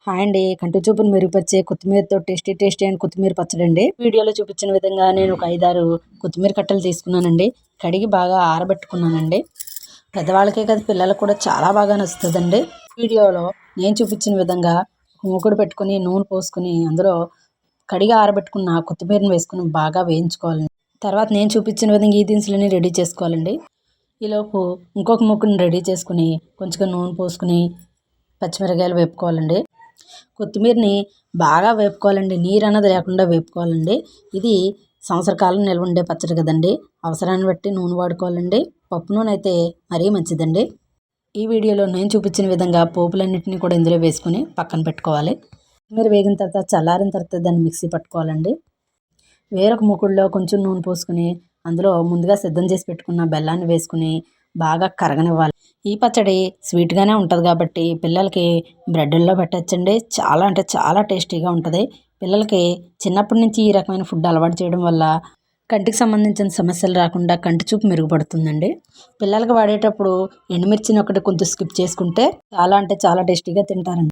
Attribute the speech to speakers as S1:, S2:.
S1: Hi అండి. కంటి చూపును మెరుగుపరిచే కొత్తిమీరతో టేస్టీ అండ్ కొత్తిమీర పచ్చడి అండి. వీడియోలో చూపించిన విధంగా నేను ఒక 5-6 కొత్తిమీర కట్టలు తీసుకున్నానండి. కడిగి బాగా ఆరబెట్టుకున్నానండి. పెద్దవాళ్ళకే కాదు పిల్లలకు కూడా చాలా బాగా నచ్చుతుందండి. వీడియోలో నేను చూపించిన విధంగా మూకుడు పెట్టుకుని నూనె పోసుకుని అందులో కడిగి ఆరబెట్టుకున్న కొత్తిమీరను వేసుకుని బాగా వేయించుకోవాలండి. తర్వాత నేను చూపించిన విధంగా ఈ దినుసులని రెడీ చేసుకోవాలండి. ఈలోపు ఇంకొక మూకుని రెడీ చేసుకుని కొంచెం నూనె పోసుకుని పచ్చిమిరకాయలు వేపుకోవాలండి. కొత్తిమీరని బాగా వేపుకోవాలండి. నీరు అన్నది లేకుండా వేపుకోవాలండి. ఇది సంవత్సర కాలం నిల్వ ఉండే పచ్చడి కదండి. అవసరాన్ని బట్టి నూనె వాడుకోవాలండి. పప్పు నూనె అయితే మరీ మంచిదండి. ఈ వీడియోలో నేను చూపించిన విధంగా పోపులన్నింటినీ కూడా ఇందులో వేసుకుని పక్కన పెట్టుకోవాలి. కొత్తిమీర వేగిన తర్వాత చల్లారిన తర్వాత దాన్ని మిక్సీ పట్టుకోవాలండి. వేరొక మూకుడులో కొంచెం నూనె పోసుకుని అందులో ముందుగా సిద్ధం చేసి పెట్టుకున్న బెల్లాన్ని వేసుకుని బాగా కరగనివ్వాలి. ఈ పచ్చడి స్వీట్గానే ఉంటుంది కాబట్టి పిల్లలకి బ్రెడ్లో పెట్టచ్చండి. చాలా అంటే చాలా టేస్టీగా ఉంటుంది. పిల్లలకి చిన్నప్పటి నుంచి ఈ రకమైన ఫుడ్ అలవాటు చేయడం వల్ల కంటికి సంబంధించిన సమస్యలు రాకుండా కంటి చూపు మెరుగుపడుతుందండి. పిల్లలకి వాడేటప్పుడు ఎండుమిర్చిని ఒకటి కొంచెం స్కిప్ చేసుకుంటే చాలా అంటే చాలా టేస్టీగా తింటారండి.